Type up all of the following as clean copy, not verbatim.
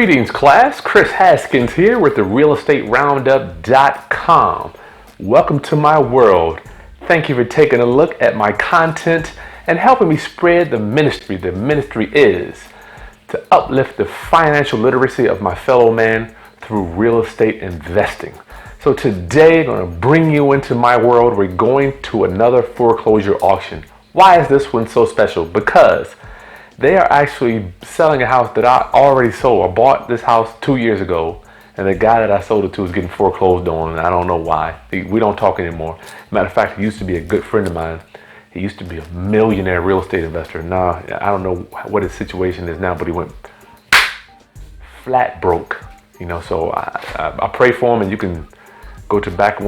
Greetings, class. Chris Haskins here with the realestateroundup.com. Welcome to my world. Thank you for taking a look at my content and helping me spread the ministry. The ministry is to uplift the financial literacy of my fellow man through real estate investing. So today I'm going to bring you into my world. We're going to another foreclosure auction. Why is this one so special? Because they are actually selling a house that I already sold. I bought this house 2 years ago, and the guy that I sold it to is getting foreclosed on, and I don't know why. We don't talk anymore. Matter of fact, he used to be a good friend of mine. He used to be a millionaire real estate investor. Now, I don't know what his situation is now, but he went flat broke. So I pray for him, and you can go back to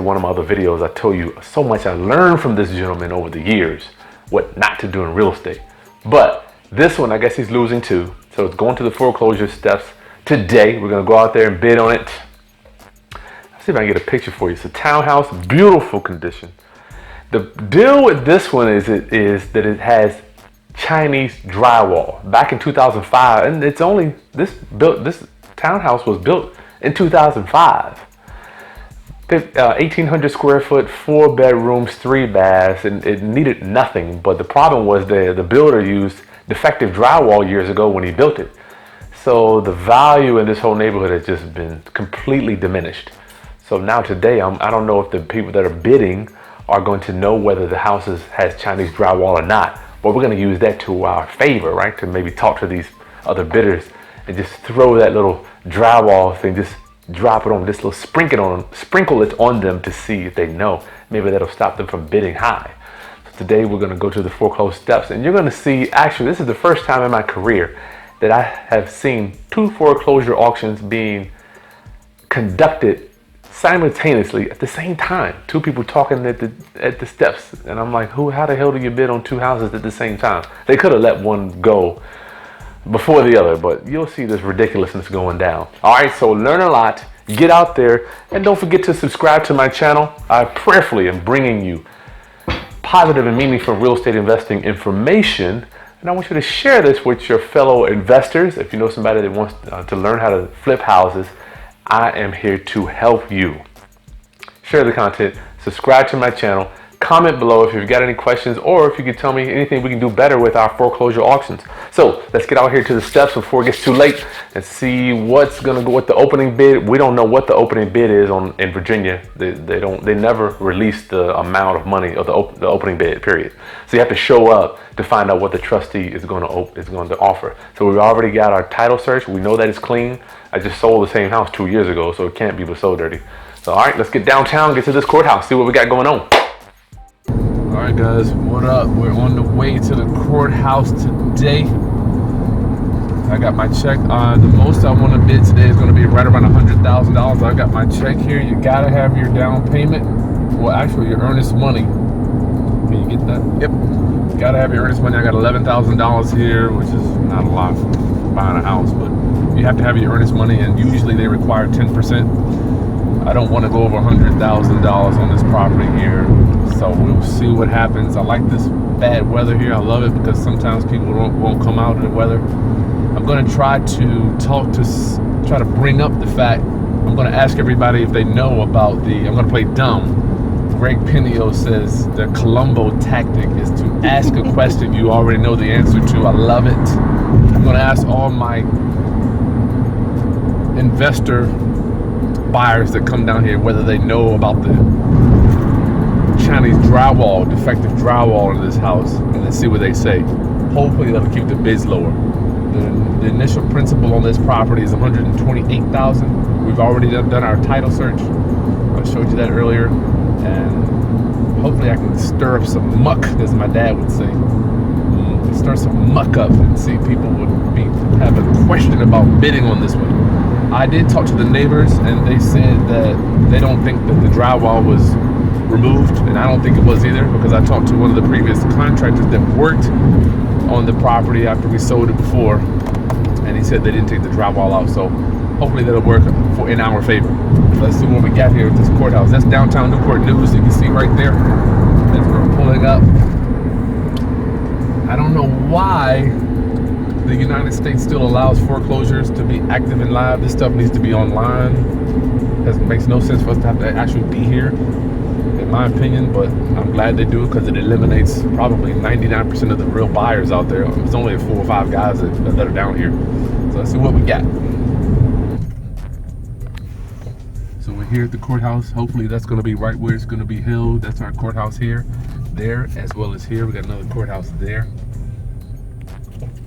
one of my other videos. I tell you so much I learned from this gentleman over the years, what not to do in real estate. But this one, I guess he's losing too. So it's going to the foreclosure steps today. We're going to go out there and bid on it. Let's see if I can get a picture for you. It's a townhouse, beautiful condition. The deal with this one is that it has Chinese drywall. Back in 2005, and it's only this townhouse was built in 2005. 1,800 square foot, 4 bedrooms, 3 baths, and it needed nothing. But the problem was the builder used defective drywall years ago when he built it. So the value in this whole neighborhood has just been completely diminished. So now today, I don't know if the people that are bidding are going to know whether the house has Chinese drywall or not. But we're going to use that to our favor, right? To maybe talk to these other bidders and just throw that little drywall thing, just drop it on this little sprinkle it on them to see if they know. Maybe that'll stop them from bidding high. So today we're going to go to the foreclosure steps, and you're going to see, actually this is the first time in my career that I have seen 2 foreclosure auctions being conducted simultaneously at the same time. 2 people talking at the steps, and I'm like, how the hell do you bid on 2 houses at the same time? They could have let one go before the other, but you'll see this ridiculousness going down. All right, so learn a lot, get out there, and don't forget to subscribe to my channel. I prayerfully am bringing you positive and meaningful real estate investing information, and I want you to share this with your fellow investors. If you know somebody that wants to learn how to flip houses, I am here to help you. Share the content, subscribe to my channel, comment below if you've got any questions, or if you could tell me anything we can do better with our foreclosure auctions. So let's get out here to the steps before it gets too late and see what's going to go with the opening bid. We don't know what the opening bid is in Virginia. They never release the amount of money of the opening bid, period. So you have to show up to find out what the trustee is going to offer. So we've already got our title search. We know that it's clean. I just sold the same house 2 years ago, so it can't be so dirty. So all right, let's get downtown, get to this courthouse, see what we got going on. All right, guys, what up? We're on the way to the courthouse today. I got my check. The most I want to bid today is going to be right around $100,000. I got my check here. You got to have your down payment. Well, actually, your earnest money. Can you get that? Yep. You got to have your earnest money. I got $11,000 here, which is not a lot for buying a house, but you have to have your earnest money, and usually they require 10%. I don't want to go over $100,000 on this property here. So we'll see what happens. I like this bad weather here. I love it because sometimes people won't come out in the weather. I'm going to try to try to bring up the fact. I'm going to ask everybody if they know about I'm going to play dumb. Greg Pinio says the Columbo tactic is to ask a question you already know the answer to. I love it. I'm going to ask all my investor buyers that come down here whether they know about the Chinese drywall, defective drywall in this house, and then see what they say. Hopefully that'll keep the bids lower. The initial principal on this property is $128,000. We've already done our title search. I showed you that earlier, and hopefully I can stir up some muck, as my dad would say. Stir some muck up and see people would have a question about bidding on this one. I did talk to the neighbors, and they said that they don't think that the drywall was removed, and I don't think it was either, because I talked to one of the previous contractors that worked on the property after we sold it before, and he said they didn't take the drywall out. So hopefully that'll work in our favor. Let's see what we got here at this courthouse. That's downtown Newport News. You can see right there as we're pulling up. I don't know why the United States still allows foreclosures to be active and live. This stuff needs to be online. It makes no sense for us to have to actually be here, in my opinion, but I'm glad they do it because it eliminates probably 99% of the real buyers out there. There's only 4 or 5 guys that are down here. So let's see what we got. So we're here at the courthouse. Hopefully that's going to be right where it's going to be held. That's our courthouse here, there, as well as here. We got another courthouse there.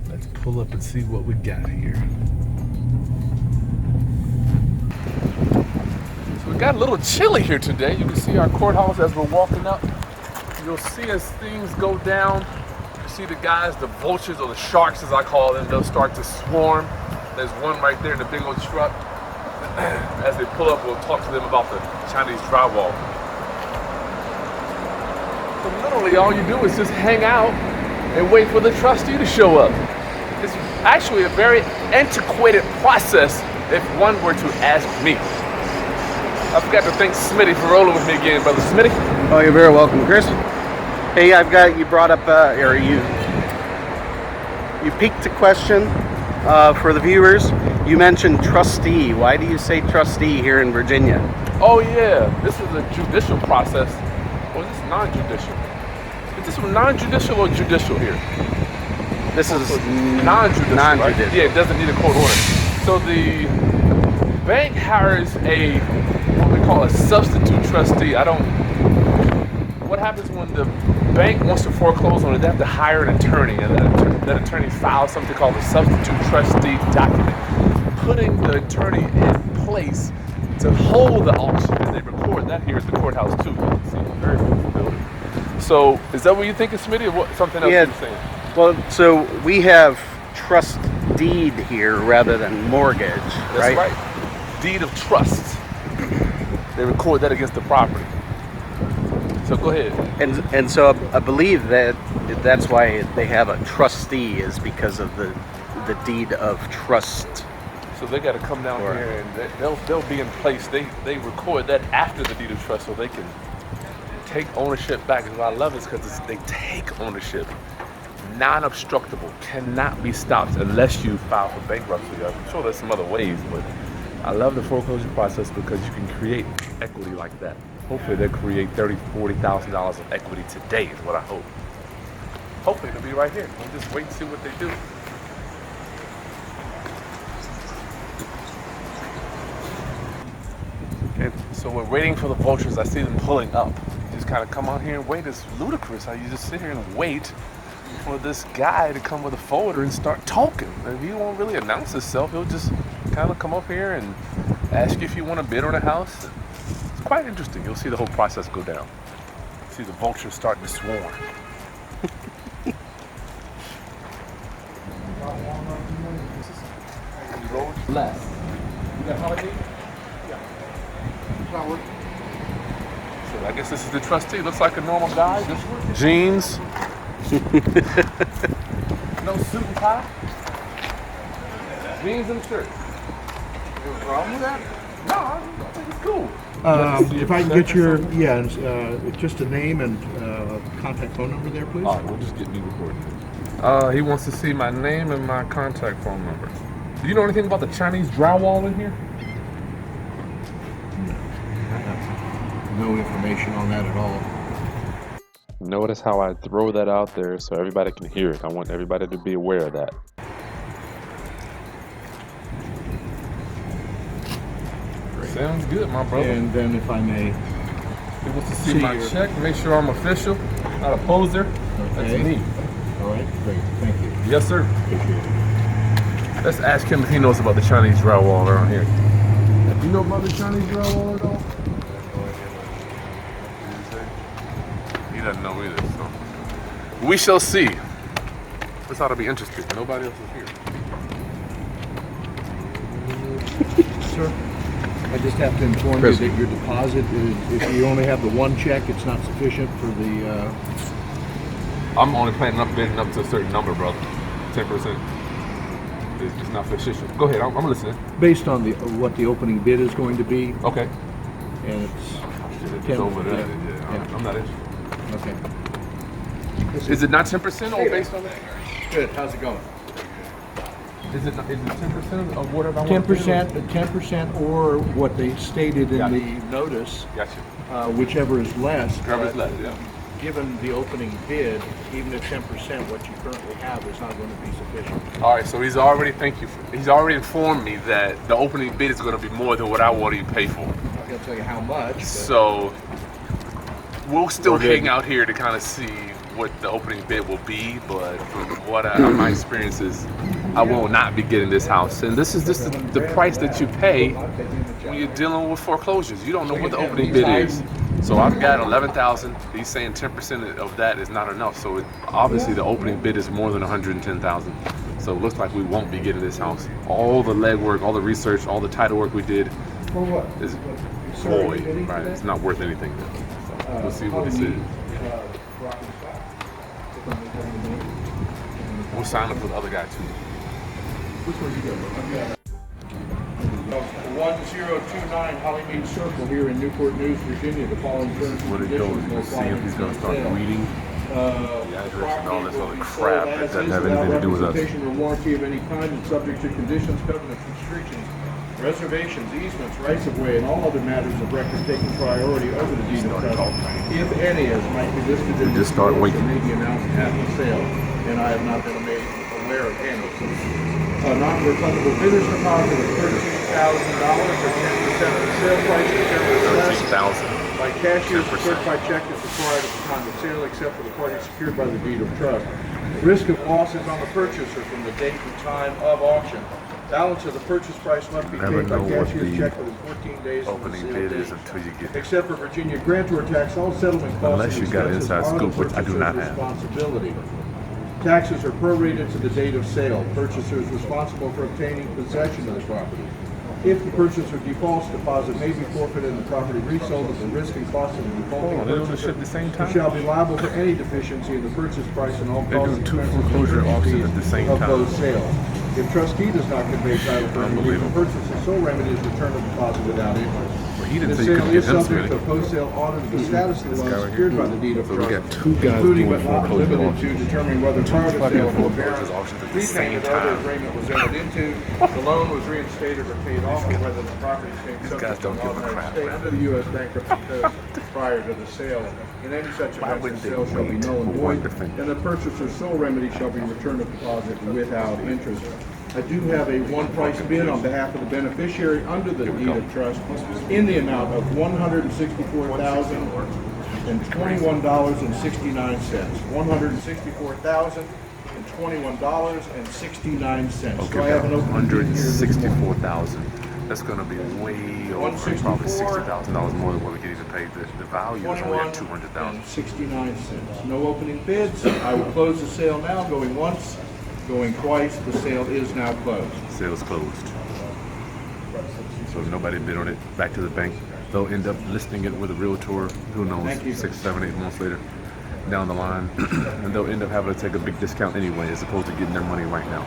Let's pull up and see what we got here. So we got a little chilly here today. You can see our courthouse as we're walking up. You'll see as things go down, you see the guys, the vultures or the sharks as I call them, they'll start to swarm. There's one right there in the big old truck. As they pull up, we'll talk to them about the Chinese drywall. So literally all you do is just hang out and wait for the trustee to show up. It's actually a very antiquated process if one were to ask me. I forgot to thank Smitty for rolling with me again, brother. Smitty? Oh, you're very welcome, Chris. Hey, you brought up, you piqued a question for the viewers. You mentioned trustee. Why do you say trustee here in Virginia? Oh yeah, this is a judicial process. Or is this non-judicial? Is this non-judicial or judicial here? This is non-judicial, non-judicial. Right? Yeah, it doesn't need a court order. So the bank hires what we call a substitute trustee. What happens when the bank wants to foreclose on it? They have to hire an attorney, and that attorney files something called a substitute trustee document, putting the attorney in place to hold the auction, and they record that here at the courthouse too. You can see, very beautiful building. So, is that what you think, Smitty, or what, something else you're saying? Well, so we have trust deed here rather than mortgage, That's right. Deed of trust. They record that against the property. So go ahead. And so I believe that's why they have a trustee, is because of the deed of trust. So they got to come down here and they'll be in place. They record that after the deed of trust so they can take ownership back. And what I love is because they take ownership. Non-obstructable, cannot be stopped unless you file for bankruptcy. I'm sure there's some other ways, but I love the foreclosure process because you can create equity like that. Hopefully they'll create $30,000, $40,000 of equity today is what I hope. Hopefully it'll be right here. We'll just wait and see what they do. Okay, so we're waiting for the vultures. I see them pulling up. You just kind of come out here and wait. It's ludicrous how you just sit here and wait for this guy to come with a folder and start talking. And he won't really announce himself. He'll just kind of come up here and ask you if you want to bid on a house. It's quite interesting. You'll see the whole process go down. See the vultures starting to swarm. Left. You got holiday? Yeah. So I guess this is the trustee. Looks like a normal guy. Just jeans. No suit and tie? Jeans and shirt. You have a problem with that? No, I think it's cool. If I can get your, just a name and contact phone number there, please. All right, we'll just get me recording. He wants to see my name and my contact phone number. Do you know anything about the Chinese drywall in here? No. I have no information on that at all. Notice how I throw that out there so everybody can hear it. I want everybody to be aware of that. Great. Sounds good, my brother. And then if I may... He wants to see my check, make sure I'm official, not a poser. Okay. That's me. All right, great. Thank you. Yes, sir. Appreciate it. Let's ask him if he knows about the Chinese drywall around here. Do you know about the Chinese drywall at all? He doesn't know either, so. We shall see. This ought to be interesting. Nobody else is here. Sir, I just have to inform you that your deposit, if you only have the one check, it's not sufficient for the... I'm only planning on bidding up to a certain number, brother. 10%. It's not sufficient. Go ahead, I'm listening. Based on what the opening bid is going to be. Okay. And it's over there. Yeah. I'm not interested. Okay. Is it not 10% or based on that? Good. How's it going? Is it 10% of whatever I want? 10%, or what they stated in the notice, Gotcha. whichever is less. Whatever's but left, yeah. Given the opening bid, even at 10%, what you currently have is not going to be sufficient. All right, so he's already, he's already informed me that the opening bid is going to be more than what I want to pay for. I'm not going to tell you how much. But So we'll still hang out here to kind of see what the opening bid will be, but from what my experience is, I will not be getting this house. And this is just the price that you pay when you're dealing with foreclosures. You don't know what the opening bid is. So I've got 11,000. He's saying 10% of that is not enough. So obviously the opening bid is more than 110,000. So it looks like we won't be getting this house. All the legwork, all the research, all the title work we did is void. Right? It's not worth anything. So we'll see what he says. We'll sign up for the other guy too. 1029 Hollymead Circle here in Newport News, Virginia. The following terms and What it goes conditions will is see apply if he's to going to start sale. reading the address and all this other crap that doesn't have anything to do with us. Representation or warranty of any kind and subject to conditions, covenants, restrictions, reservations, easements, rights of way, and all other matters of record taking priority over the deed of trust, if any, as might be listed in Just start waiting. may be announced at the sale, and I have not been made aware of any. A non-refundable bidder's deposit of $13,000 or 10% of the sale price, whichever is less. 13,000. By cashier's 10%. certified check is required at the time of sale, except for the party secured by the deed of trust. Risk of loss is on the purchaser from the date and time of auction. Balance of the purchase price must be Never paid by know what cashier's the check within 14 days from the Opening sale bid date. is until you get there. Except for Virginia grantor tax, all settlement costs Unless and you got an expenses inside are the scoop, which I do not purchaser's have. responsibility. Taxes are prorated to the date of sale. Purchaser is responsible for obtaining possession of the property. If the purchaser defaults, deposit may be forfeited and the property resold at the risk and cost of the defaulting They're doing the purchaser. shit at the same Who time? shall be liable for any deficiency in the purchase price and all They're costs doing and two expenses foreclosure and auctions fees at the same of time. those sales. If trustee does not convey title for any reason, purchaser's sole remedy is return of deposit without interest. Well, he The didn't say you sale could is get him subject to submitted. post-sale audit of the status of the This guy loan right secured here. by the deed of So we trust, got two guys including doing but not foreclosure limited auctions. to determining whether prior to fucking sale foreclosure forbearance, auctions at the same prepayment or other time. agreement was entered into, the loan was reinstated or paid off, or whether the property became These guys subject to don't give a authorized crap, stay man. under the U.S. bankruptcy code prior to the sale. In any such Why event, the wouldn't they sale shall be wait null and for one void, defendant? and the purchaser's sole remedy shall be return of deposit without interest. I do have a one price bid on behalf of the beneficiary under the deed of trust in the amount of $164,021.69. $164,021.69. Okay, So I have an open bid here this morning. 164,000. That's going to be way over, probably $60,000 more than what we could even pay. The value is only at 200,000. 69 cents. No opening bids. I will close the sale now, going once, going twice. The sale is now closed. Sales closed. So if nobody bid on it, back to the bank. They'll end up listing it with a realtor, who knows, Thank you. 6, 7, 8 months later down the line. And they'll end up having to take a big discount anyway, as opposed to getting their money right now.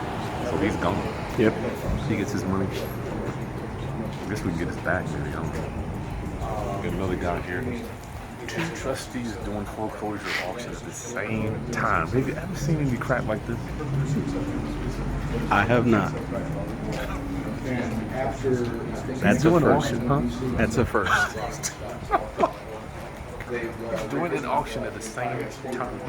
So he's gone. Yep. He gets his money. I guess we can get his back, maybe. I don't know. Got another guy here. 2 trustees doing foreclosure auctions at the same time. Have you ever seen any crap like this? I have not. And after That's a doing first. auction, huh? That's a first. Doing an auction at the same time.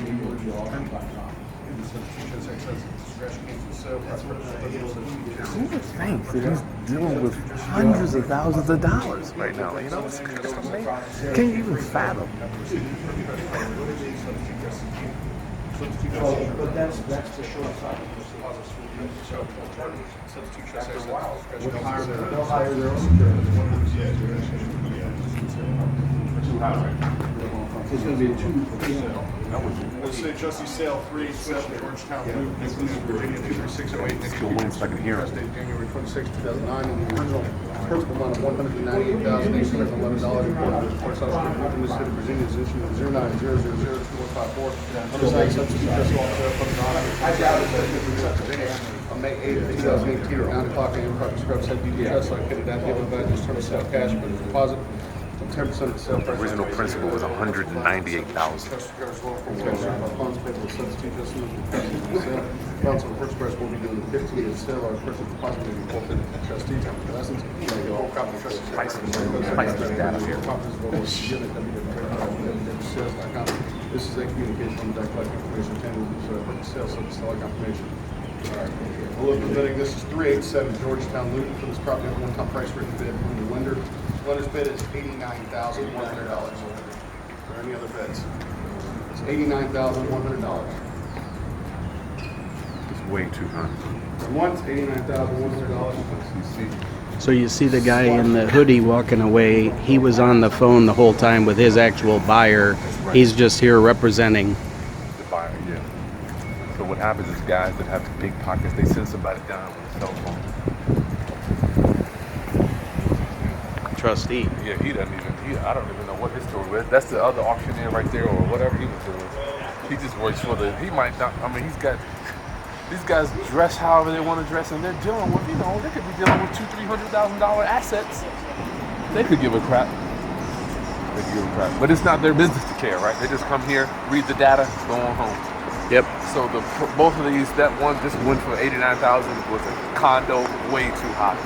Thanks. He's dealing with hundreds of thousands of dollars right now. You know, it's amazing. Can you even fathom? But that's the short side. They'll hire their own It's going to be a 2 for sale. Let's say trustee sale 387 Georgetown Loop, Virginia 23608. Let's go in so I can hear it. January 26, 2009, in the original principal amount of $198,811. Courthouse in the state of Virginia is issued 09000254. Undersigned substitute trustee officer from the Virginia on May 8, 2018 at 9 o'clock a.m. Property Scrub said DD trust located at the above address, term of sale cash, but deposit. 10% of the sale price. Original principal was $198,000. Funds payable to substitute customers for purchase of the sale. Balance of the purchase price will be due on the 15th of the sale. Our purchase deposit may be forfeited to trustees. In essence, the whole copy of trustees. This is a communication from the collecting information obtained with the purchase sale, subject to seller confirmation. A little bit bidding. This is 387 Georgetown Luton for this property. One-time price written bid from the lender. Lender's bid is $89,100. Are there any other bids? It's $89,100. It's way too high. Once $89,100. So you see the guy in the hoodie walking away. He was on the phone the whole time with his actual buyer. He's just here representing. The buyer, yeah. So what happens is guys that have big pockets, they send somebody down with a cell phone. Trustee. Yeah, I don't even know what his story was. That's the other auctioneer right there or whatever he was doing. He just works for he might not, these guys dress however they want to dress and they're dealing with, they could be dealing with $200,000-$300,000 assets. They could give a crap. But it's not their business to care, right? They just come here, read the data, go on home. Yep. So both of these, that one just went for $89,000 was a condo, way too high.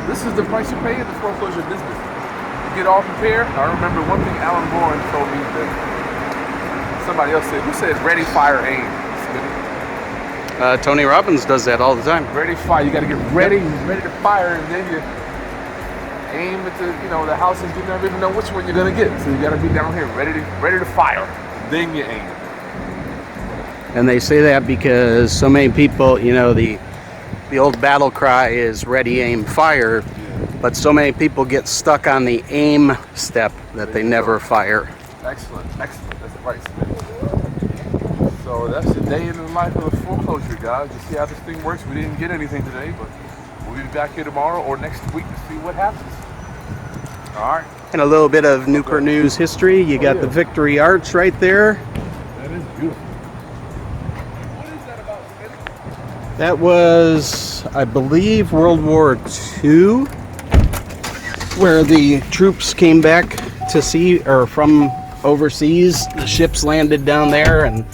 This is the price you pay in the foreclosure business. You get all prepared. I remember one thing Alan Bourne told me that somebody else said. Who said ready, fire, aim? Tony Robbins does that all the time. Ready, fire. You got to get ready to fire, and then you aim at the house, and you never even know which one you're gonna get. So you got to be down here ready to fire. Then you aim. And they say that because so many people, the old battle cry is ready, aim, fire, but so many people get stuck on the aim step that they never fire. Excellent. That's right, Smith. So that's the day in the life of a foreclosure, guys. To see how this thing works. We didn't get anything today, but we'll be back here tomorrow or next week to see what happens. All right. And a little bit of Newport News history. You got the Victory Arch right there. That is beautiful. That was, I believe, World War II, where the troops came back to sea, or from overseas. The ships landed down there and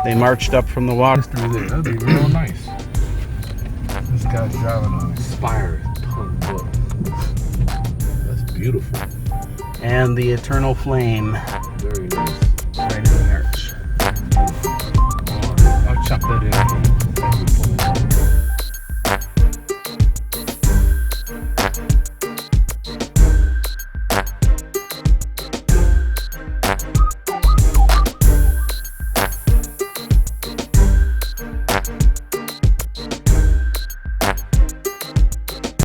they marched up from the water. That'd be real nice. This guy's driving an inspired punk book. That's beautiful. And the Eternal Flame. Very nice. Right in the arch. I'll chop that in.